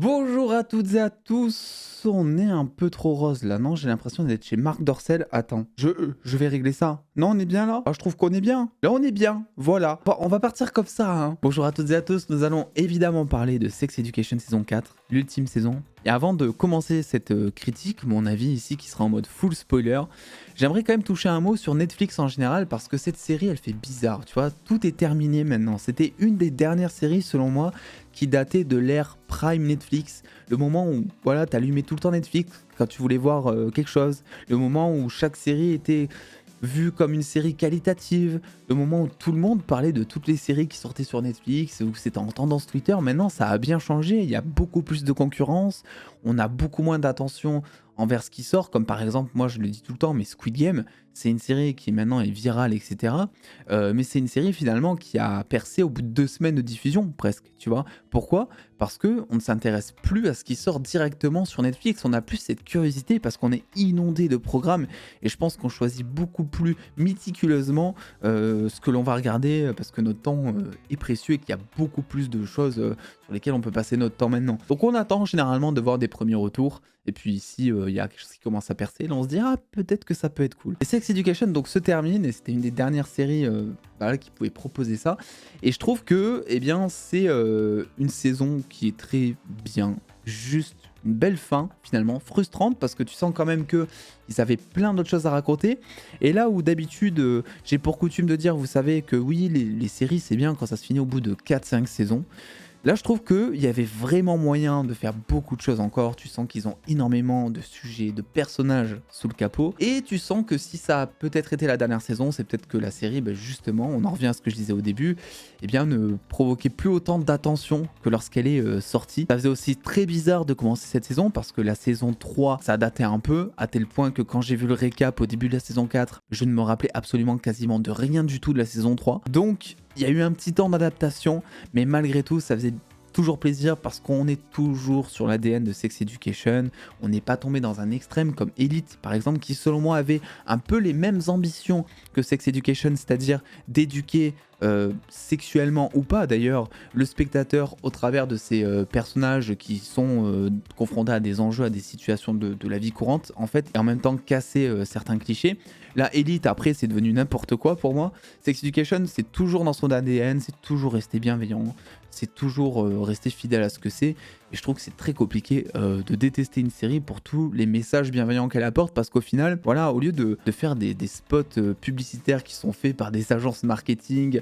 Bonjour à toutes et à tous, on est un peu trop rose là, non? J'ai l'impression d'être chez Marc Dorcel. Attends, je vais régler ça. Non, on est bien là? Ah, je trouve qu'on est bien. Là, on est bien, voilà. Bon, on va partir comme ça, hein. Bonjour à toutes et à tous, nous allons évidemment parler de Sex Education saison 4, l'ultime saison. Et avant de commencer cette critique, mon avis ici qui sera en mode full spoiler, j'aimerais quand même toucher un mot sur Netflix en général parce que cette série elle fait bizarre, tu vois, tout est terminé maintenant. C'était une des dernières séries selon moi qui datait de l'ère Prime Netflix, le moment où voilà, t'allumais tout le temps Netflix quand tu voulais voir quelque chose, le moment où chaque série était vue comme une série qualitative, le moment où tout le monde parlait de toutes les séries qui sortaient sur Netflix, où c'était en tendance Twitter. Maintenant ça a bien changé, il y a beaucoup plus de concurrence, on a beaucoup moins d'attention envers ce qui sort, comme par exemple, moi je le dis tout le temps, mais Squid Game, c'est une série qui maintenant est virale, etc. Mais c'est une série finalement qui a percé au bout de 2 semaines de diffusion, presque, tu vois. Pourquoi? Parce qu'on ne s'intéresse plus à ce qui sort directement sur Netflix, on n'a plus cette curiosité parce qu'on est inondé de programmes, et je pense qu'on choisit beaucoup plus méticuleusement ce que l'on va regarder, parce que notre temps est précieux et qu'il y a beaucoup plus de choses sur lesquelles on peut passer notre temps maintenant. Donc on attend généralement de voir des premiers retours, et puis ici il y a quelque chose qui commence à percer, là on se dit ah peut-être que ça peut être cool. Et Sex Education donc se termine, et c'était une des dernières séries voilà, qui pouvait proposer ça, et je trouve que eh bien c'est une saison qui est très bien, juste une belle fin finalement, frustrante parce que tu sens quand même que ils avaient plein d'autres choses à raconter, et là où d'habitude j'ai pour coutume de dire, vous savez que oui les séries c'est bien quand ça se finit au bout de 4-5 saisons. Là, je trouve qu'il y avait vraiment moyen de faire beaucoup de choses encore. Tu sens qu'ils ont énormément de sujets, de personnages sous le capot. Et tu sens que si ça a peut-être été la dernière saison, c'est peut-être que la série, ben justement, on en revient à ce que je disais au début, eh bien, ne provoquait plus autant d'attention que lorsqu'elle est sortie. Ça faisait aussi très bizarre de commencer cette saison parce que la saison 3, ça datait un peu, à tel point que quand j'ai vu le récap au début de la saison 4, je ne me rappelais absolument quasiment de rien du tout de la saison 3. Donc, il y a eu un petit temps d'adaptation, mais malgré tout, ça faisait toujours plaisir parce qu'on est toujours sur l'ADN de Sex Education. On n'est pas tombé dans un extrême comme Elite, par exemple, qui selon moi avait un peu les mêmes ambitions que Sex Education, c'est-à-dire d'éduquer sexuellement ou pas d'ailleurs le spectateur au travers de ces personnages qui sont confrontés à des enjeux, à des situations de la vie courante en fait, et en même temps casser certains clichés. La Elite après c'est devenu n'importe quoi pour moi. Sex Education c'est toujours dans son ADN, c'est toujours resté bienveillant, c'est toujours resté fidèle à ce que c'est, et je trouve que c'est très compliqué de détester une série pour tous les messages bienveillants qu'elle apporte, parce qu'au final, voilà, au lieu de faire des spots publicitaires qui sont faits par des agences marketing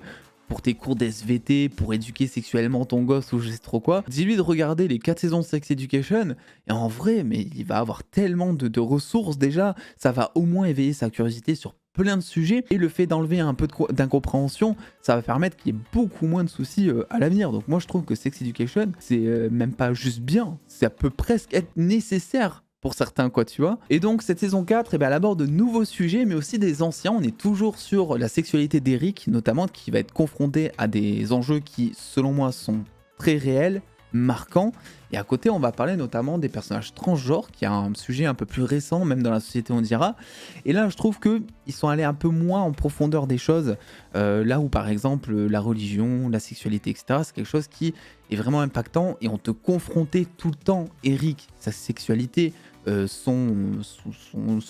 pour tes cours d'SVT, pour éduquer sexuellement ton gosse ou je sais trop quoi, dis-lui de regarder les 4 saisons de Sex Education, et en vrai, mais il va avoir tellement de ressources déjà, ça va au moins éveiller sa curiosité sur plein de sujets, et le fait d'enlever un peu d'incompréhension, ça va permettre qu'il y ait beaucoup moins de soucis à l'avenir. Donc moi je trouve que Sex Education, c'est même pas juste bien, ça peut presque être nécessaire pour certains, quoi, tu vois. Et donc cette saison 4, eh ben, elle aborde de nouveaux sujets, mais aussi des anciens. On est toujours sur la sexualité d'Eric, notamment, qui va être confronté à des enjeux qui, selon moi, sont très réels, marquants. Et à côté, on va parler notamment des personnages transgenres, qui est un sujet un peu plus récent, même dans la société, on dira. Et là, je trouve qu'ils sont allés un peu moins en profondeur des choses. Là où, par exemple, la religion, la sexualité, etc., c'est quelque chose qui est vraiment impactant. Et on te confrontait tout le temps, Eric, sa sexualité, son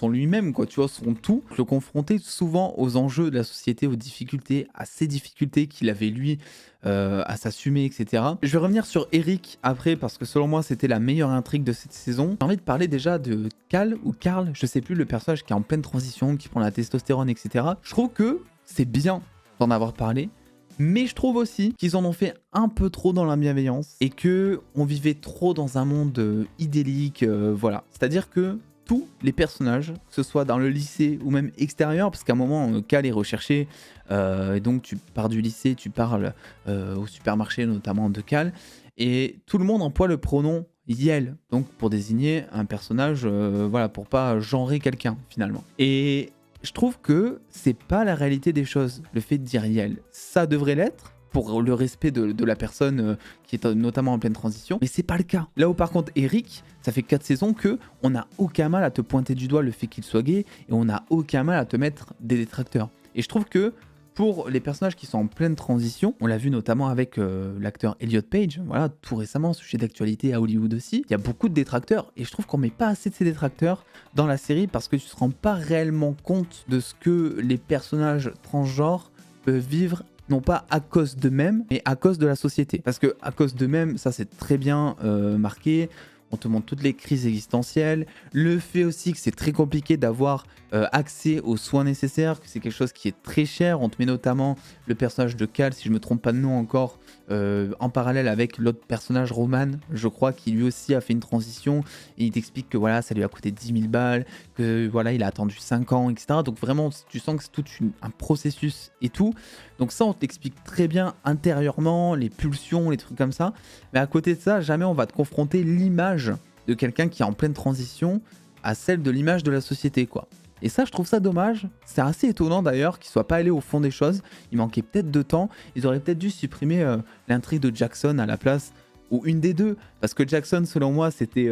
lui-même, quoi, tu vois, son tout. Je le confrontais souvent aux enjeux de la société, aux difficultés, à ces difficultés qu'il avait lui à s'assumer, etc. Je vais revenir sur Eric après parce que selon moi c'était la meilleure intrigue de cette saison. J'ai envie de parler déjà de Cal ou Carl, je sais plus, le personnage qui est en pleine transition, qui prend la testostérone, etc. Je trouve que c'est bien d'en avoir parlé, mais je trouve aussi qu'ils en ont fait un peu trop dans la bienveillance et que on vivait trop dans un monde idyllique, voilà. C'est-à-dire que tous les personnages, que ce soit dans le lycée ou même extérieur, parce qu'à un moment, Cal est recherché, et donc tu pars du lycée, tu parles au supermarché notamment de Cal, et tout le monde emploie le pronom Yel, donc pour désigner un personnage, voilà, pour pas genrer quelqu'un finalement. Et je trouve que c'est pas la réalité des choses, le fait de dire Yel. Ça devrait l'être, pour le respect de la personne qui est notamment en pleine transition, mais c'est pas le cas. Là où par contre Eric, ça fait 4 saisons que on n'a aucun mal à te pointer du doigt le fait qu'il soit gay, et on n'a aucun mal à te mettre des détracteurs. Et je trouve que pour les personnages qui sont en pleine transition, on l'a vu notamment avec l'acteur Elliot Page, voilà, tout récemment, sujet d'actualité à Hollywood aussi, il y a beaucoup de détracteurs et je trouve qu'on met pas assez de ces détracteurs dans la série parce que tu te rends pas réellement compte de ce que les personnages transgenres peuvent vivre, non pas à cause d'eux-mêmes, mais à cause de la société. Parce que à cause d'eux-mêmes, ça c'est très bien marqué. On te montre toutes les crises existentielles, le fait aussi que c'est très compliqué d'avoir accès aux soins nécessaires, que c'est quelque chose qui est très cher. On te met notamment le personnage de Cal, si je me trompe pas de nom encore, en parallèle avec l'autre personnage Roman, je crois, qui lui aussi a fait une transition. Et il t'explique que voilà, ça lui a coûté 10 000 balles, que voilà, il a attendu 5 ans, etc. Donc vraiment, tu sens que c'est tout un processus et tout. Donc ça, on t'explique très bien intérieurement, les pulsions, les trucs comme ça. Mais à côté de ça, jamais on va te confronter l'image de quelqu'un qui est en pleine transition à celle de l'image de la société, quoi. Et ça, je trouve ça dommage. C'est assez étonnant d'ailleurs qu'ils soient pas allés au fond des choses. Il manquait peut-être de temps. Ils auraient peut-être dû supprimer l'intrigue de Jackson à la place, ou une des deux. Parce que Jackson, selon moi, c'était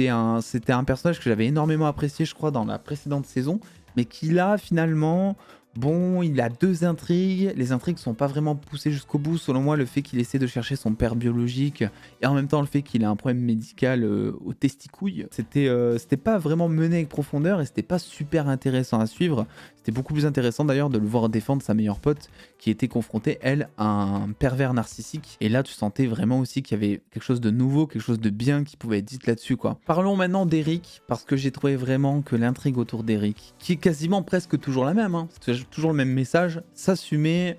un personnage que j'avais énormément apprécié, je crois, dans la précédente saison. Mais qui là, finalement... Bon, il a deux intrigues, les intrigues sont pas vraiment poussées jusqu'au bout, selon moi le fait qu'il essaie de chercher son père biologique et en même temps le fait qu'il a un problème médical aux testicouilles, c'était pas vraiment mené avec profondeur et c'était pas super intéressant à suivre. C'était beaucoup plus intéressant d'ailleurs de le voir défendre sa meilleure pote qui était confrontée, elle, à un pervers narcissique. Et là, tu sentais vraiment aussi qu'il y avait quelque chose de nouveau, quelque chose de bien qui pouvait être dit là-dessus, quoi. Parlons maintenant d'Eric, parce que j'ai trouvé vraiment que l'intrigue autour d'Eric, qui est quasiment presque toujours la même, hein, c'est toujours le même message, assumer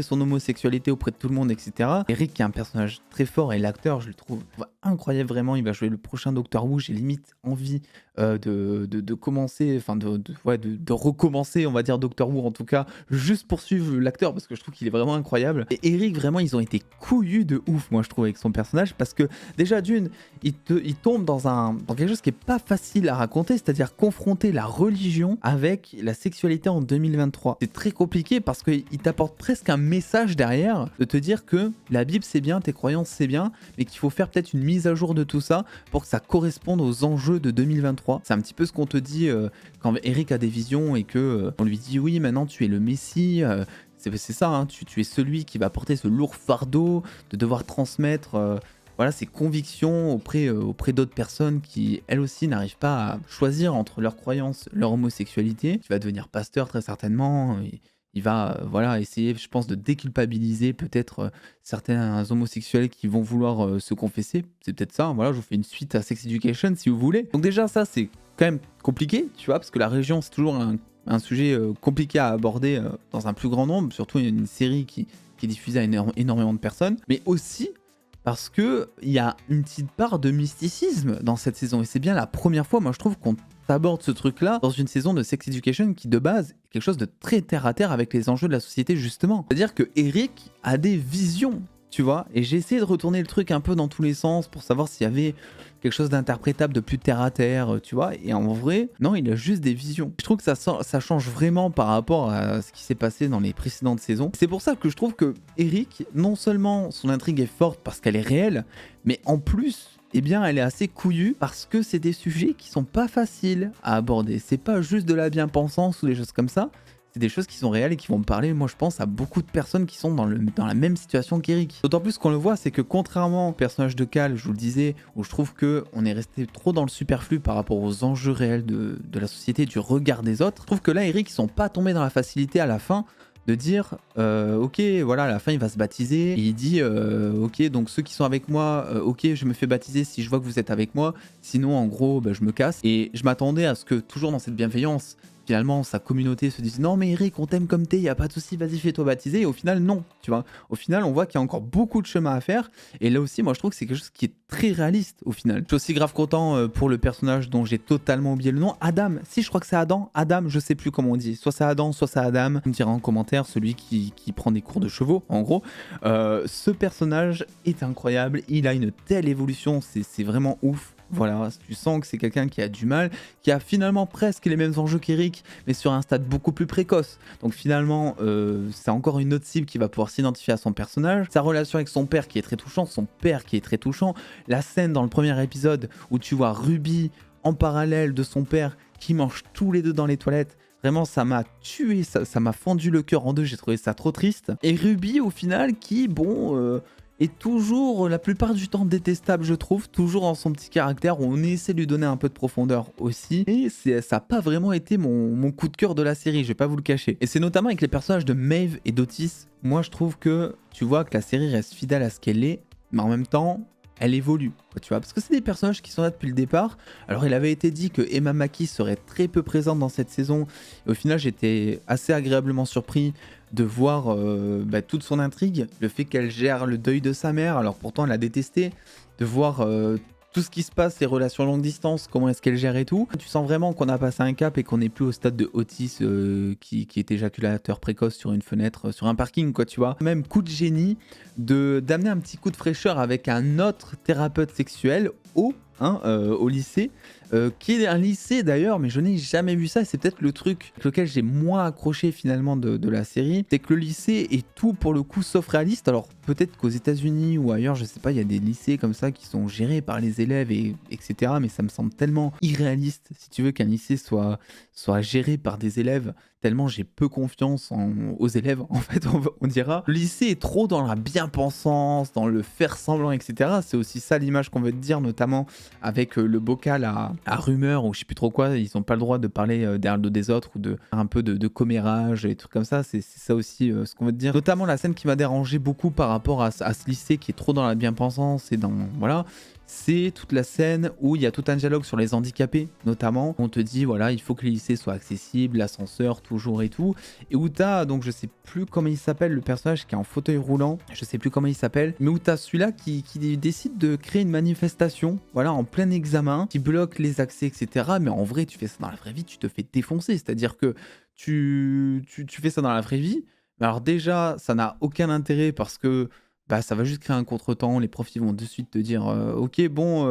son homosexualité auprès de tout le monde, etc. Eric qui est un personnage très fort et l'acteur, je le trouve incroyable vraiment, il va jouer le prochain Doctor Who, j'ai limite envie de commencer, enfin de recommencer, on va dire Doctor Who en tout cas, juste pour suivre l'acteur parce que je trouve qu'il est vraiment incroyable. Et Eric, vraiment, ils ont été couillus de ouf, moi je trouve, avec son personnage parce que déjà d'une, il tombe dans quelque chose qui est pas facile à raconter, c'est-à-dire confronter la religion avec la sexualité en 2023. C'est très compliqué parce qu'il t'apporte presque un message derrière de te dire que la Bible c'est bien, tes croyances c'est bien, mais qu'il faut faire peut-être une mise à jour de tout ça pour que ça corresponde aux enjeux de 2023. C'est un petit peu ce qu'on te dit quand Eric a des visions et que on lui dit oui, maintenant tu es le Messie, c'est ça, hein, tu es celui qui va porter ce lourd fardeau de devoir transmettre voilà, ses convictions auprès d'autres personnes qui, elles aussi, n'arrivent pas à choisir entre leurs croyances, leur homosexualité. Tu vas devenir pasteur très certainement. Il va voilà, essayer, je pense, de déculpabiliser peut-être certains homosexuels qui vont vouloir se confesser. C'est peut-être ça, hein, voilà, je vous fais une suite à Sex Education si vous voulez. Donc déjà, ça, c'est quand même compliqué, tu vois, parce que la religion, c'est toujours un sujet compliqué à aborder dans un plus grand nombre, surtout une série qui est diffusée à énormément de personnes, mais aussi parce qu'il y a une petite part de mysticisme dans cette saison, et c'est bien la première fois, moi je trouve, qu'on aborde ce truc-là dans une saison de Sex Education qui de base est quelque chose de très terre-à-terre avec les enjeux de la société justement. C'est-à-dire que Eric a des visions, tu vois, et j'ai essayé de retourner le truc un peu dans tous les sens pour savoir s'il y avait quelque chose d'interprétable, de plus terre-à-terre, tu vois, et en vrai, non, il a juste des visions. Je trouve que ça change vraiment par rapport à ce qui s'est passé dans les précédentes saisons. C'est pour ça que je trouve que Eric, non seulement son intrigue est forte parce qu'elle est réelle, mais en plus, eh bien, elle est assez couillue parce que c'est des sujets qui sont pas faciles à aborder. C'est pas juste de la bien-pensance ou des choses comme ça. C'est des choses qui sont réelles et qui vont parler, moi je pense, à beaucoup de personnes qui sont dans la même situation qu'Eric. D'autant plus qu'on le voit, c'est que contrairement au personnage de Cal, je vous le disais, où je trouve qu'on est resté trop dans le superflu par rapport aux enjeux réels de la société, du regard des autres, je trouve que là, Eric, ils sont pas tombés dans la facilité à la fin de dire ok, voilà, à la fin il va se baptiser et il dit ok, donc ceux qui sont avec moi, ok, je me fais baptiser si je vois que vous êtes avec moi, sinon en gros bah, je me casse. Et je m'attendais à ce que, toujours dans cette bienveillance, finalement sa communauté se dise non mais Eric, on t'aime comme t'es, y a pas de souci, vas-y fais-toi baptiser. Et au final non, tu vois, au final on voit qu'il y a encore beaucoup de chemin à faire. Et là aussi moi je trouve que c'est quelque chose qui est très réaliste au final. Je suis aussi grave content pour le personnage dont j'ai totalement oublié le nom, Adam. Si, je crois que c'est Adam, je sais plus comment on dit, soit c'est Adam, soit c'est Adam, on me dira en commentaire, celui qui prend des cours de chevaux en gros. Ce personnage est incroyable, il a une telle évolution, c'est vraiment ouf. Voilà, tu sens que c'est quelqu'un qui a du mal, qui a finalement presque les mêmes enjeux qu'Eric, mais sur un stade beaucoup plus précoce. Donc finalement, c'est encore une autre cible qui va pouvoir s'identifier à son personnage. Sa relation avec son père qui est très touchant, la scène dans le premier épisode où tu vois Ruby en parallèle de son père qui mangent tous les deux dans les toilettes. Vraiment, ça m'a tué, ça m'a fendu le cœur en deux, j'ai trouvé ça trop triste. Et Ruby, au final, qui, bon, est toujours, la plupart du temps, détestable, je trouve, toujours dans son petit caractère, où on essaie de lui donner un peu de profondeur aussi. Et ça n'a pas vraiment été mon coup de cœur de la série, je vais pas vous le cacher. Et c'est notamment avec les personnages de Maeve et d'Otis, moi je trouve que, tu vois, que la série reste fidèle à ce qu'elle est, mais en même temps, elle évolue, quoi, tu vois, parce que c'est des personnages qui sont là depuis le départ. Alors il avait été dit que Emma Mackey serait très peu présente dans cette saison, et au final j'étais assez agréablement surpris de voir toute son intrigue, le fait qu'elle gère le deuil de sa mère, alors pourtant elle a détesté, de voir tout ce qui se passe, les relations longue distance, comment est-ce qu'elle gère et tout. Tu sens vraiment qu'on a passé un cap et qu'on n'est plus au stade de Otis qui est éjaculateur précoce sur une fenêtre, sur un parking, quoi, tu vois. Même coup de génie d'amener un petit coup de fraîcheur avec un autre thérapeute sexuel au lycée, qui est un lycée d'ailleurs, mais je n'ai jamais vu ça. C'est peut-être le truc avec lequel j'ai moins accroché finalement de la série, c'est que le lycée est tout pour le coup sauf réaliste. Alors peut-être qu'aux États-Unis ou ailleurs, je sais pas, il y a des lycées comme ça qui sont gérés par les élèves etc. Mais ça me semble tellement irréaliste, si tu veux, qu'un lycée soit géré par des élèves. Tellement j'ai peu confiance aux élèves, en fait, on dira. Le lycée est trop dans la bien-pensance, dans le faire semblant, etc. C'est aussi ça l'image qu'on veut te dire, notamment avec le bocal à rumeur, ou je sais plus trop quoi. Ils n'ont pas le droit de parler derrière le dos des autres, ou de faire un peu de commérage et trucs comme ça. C'est ça aussi ce qu'on veut te dire. Notamment la scène qui m'a dérangé beaucoup par rapport à ce lycée qui est trop dans la bien-pensance et dans... Voilà. C'est toute la scène où il y a tout un dialogue sur les handicapés, notamment. On te dit, voilà, il faut que les lycées soient accessibles, l'ascenseur, toujours et tout. Et où t'as, donc je sais plus comment il s'appelle, le personnage qui est en fauteuil roulant, je sais plus comment il s'appelle, mais où t'as celui-là qui décide de créer une manifestation, voilà, en plein examen, qui bloque les accès, etc. Mais en vrai, tu fais ça dans la vraie vie, tu te fais défoncer. C'est-à-dire que tu fais ça dans la vraie vie. Mais alors déjà, ça n'a aucun intérêt parce que ça va juste créer un contretemps. Les profs ils vont de suite te dire ok, bon,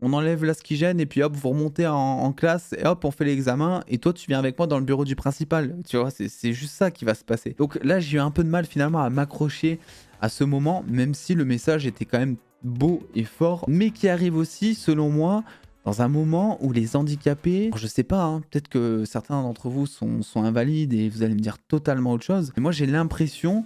on enlève là ce qui gêne, et puis hop, vous remontez en classe, et hop, on fait l'examen, et toi tu viens avec moi dans le bureau du principal. Tu vois, c'est juste ça qui va se passer. Donc là, j'ai eu un peu de mal finalement à m'accrocher à ce moment, même si le message était quand même beau et fort, mais qui arrive aussi, selon moi, dans un moment où les handicapés, alors je sais pas, hein, peut-être que certains d'entre vous sont invalides et vous allez me dire totalement autre chose, mais moi j'ai l'impression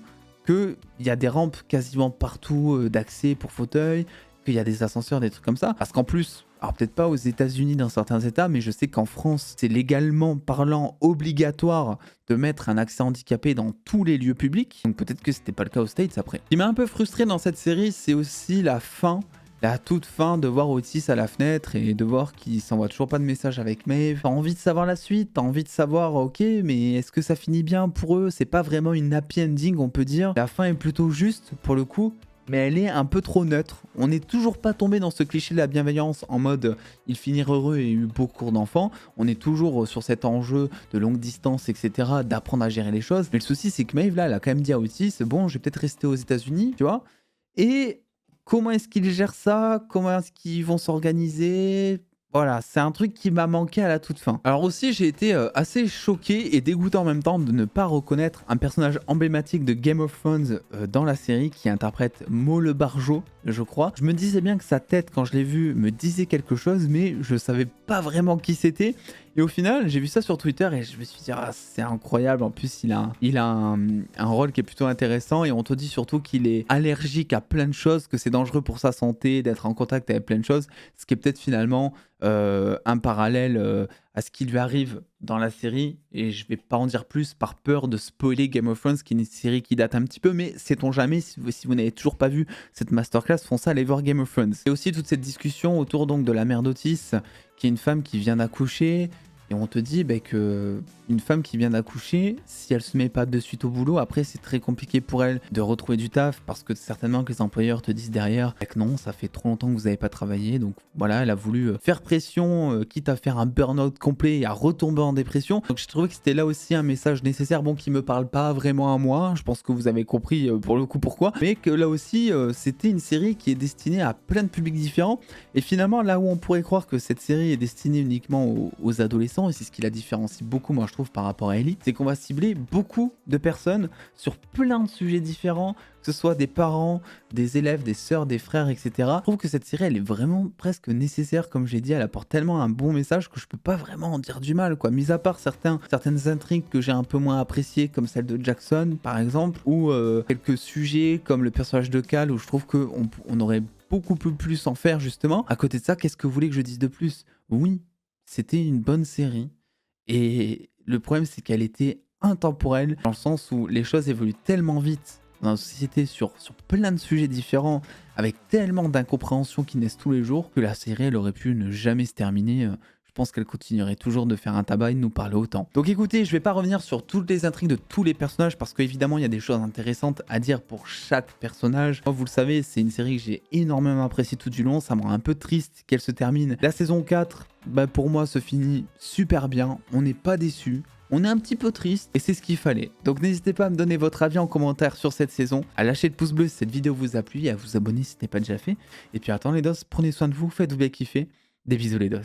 qu'il y a des rampes quasiment partout d'accès pour fauteuil, qu'il y a des ascenseurs, des trucs comme ça. Parce qu'en plus, alors peut-être pas aux États-Unis dans certains États, mais je sais qu'en France, c'est légalement parlant obligatoire de mettre un accès handicapé dans tous les lieux publics. Donc peut-être que c'était pas le cas aux States après. Ce qui m'a un peu frustré dans cette série, c'est aussi la fin. La toute fin, de voir Otis à la fenêtre et de voir qu'il s'envoie toujours pas de message avec Maeve. T'as envie de savoir la suite, t'as envie de savoir, ok, mais est-ce que ça finit bien pour eux? C'est pas vraiment une happy ending, on peut dire. La fin est plutôt juste, pour le coup, mais elle est un peu trop neutre. On n'est toujours pas tombé dans ce cliché de la bienveillance en mode ils finirent heureux et eu beaucoup d'enfants. On est toujours sur cet enjeu de longue distance, etc., d'apprendre à gérer les choses. Mais le souci, c'est que Maeve, là, elle a quand même dit à Otis, bon, je vais peut-être rester aux États-Unis, tu vois. Et comment est-ce qu'ils gèrent ça? Comment est-ce qu'ils vont s'organiser? Voilà, c'est un truc qui m'a manqué à la toute fin. Alors aussi, j'ai été assez choqué et dégoûté en même temps de ne pas reconnaître un personnage emblématique de Game of Thrones dans la série qui interprète Maul Barjo, je crois. Je me disais bien que sa tête, quand je l'ai vue, me disait quelque chose, mais je savais pas vraiment qui c'était. Et au final, j'ai vu ça sur Twitter et je me suis dit, ah, c'est incroyable. En plus, il a un rôle qui est plutôt intéressant, et on te dit surtout qu'il est allergique à plein de choses, que c'est dangereux pour sa santé d'être en contact avec plein de choses, ce qui est peut-être finalement un parallèle à ce qui lui arrive dans la série. Et je vais pas en dire plus par peur de spoiler Game of Thrones, qui est une série qui date un petit peu, mais sait-on jamais, si vous n'avez toujours pas vu cette masterclass, foncez aller voir Game of Thrones. Et aussi toute cette discussion autour donc de la mère d'Otis, qui est une femme qui vient d'accoucher. Et on te dit que une femme qui vient d'accoucher, si elle se met pas de suite au boulot, après c'est très compliqué pour elle de retrouver du taf, parce que certainement que les employeurs te disent derrière que non, ça fait trop longtemps que vous n'avez pas travaillé. Donc voilà, elle a voulu faire pression, quitte à faire un burn-out complet et à retomber en dépression. Donc je trouvais que c'était là aussi un message nécessaire, bon, qui me parle pas vraiment à moi, je pense que vous avez compris pour le coup pourquoi, mais que là aussi c'était une série qui est destinée à plein de publics différents. Et finalement, là où on pourrait croire que cette série est destinée uniquement aux adolescents, intéressant et c'est ce qui la différencie beaucoup, moi je trouve, par rapport à Elite, c'est qu'on va cibler beaucoup de personnes sur plein de sujets différents, que ce soit des parents, des élèves, des sœurs, des frères, etc. Je trouve que cette série, elle est vraiment presque nécessaire, comme j'ai dit, elle apporte tellement un bon message que je peux pas vraiment en dire du mal, quoi. Mis à part certaines intrigues que j'ai un peu moins appréciées, comme celle de Jackson, par exemple, ou quelques sujets comme le personnage de Cal, où je trouve qu'on aurait beaucoup plus en faire, justement. À côté de ça, qu'est-ce que vous voulez que je dise de plus? Oui, c'était une bonne série, et le problème, c'est qu'elle était intemporelle, dans le sens où les choses évoluent tellement vite dans la société sur plein de sujets différents, avec tellement d'incompréhensions qui naissent tous les jours, que la série, elle aurait pu ne jamais se terminer. Je pense qu'elle continuerait toujours de faire un tabac et de nous parler autant. Donc écoutez, je vais pas revenir sur toutes les intrigues de tous les personnages, parce qu'évidemment, il y a des choses intéressantes à dire pour chaque personnage. Moi, vous le savez, c'est une série que j'ai énormément appréciée tout du long. Ça me rend un peu triste qu'elle se termine. La saison 4, pour moi, se finit super bien. On n'est pas déçus. On est un petit peu triste et c'est ce qu'il fallait. Donc n'hésitez pas à me donner votre avis en commentaire sur cette saison, à lâcher le pouce bleu si cette vidéo vous a plu et à vous abonner si ce n'est pas déjà fait. Et puis attends les dos, prenez soin de vous, faites-vous bien kiffer. Des bisous les dos.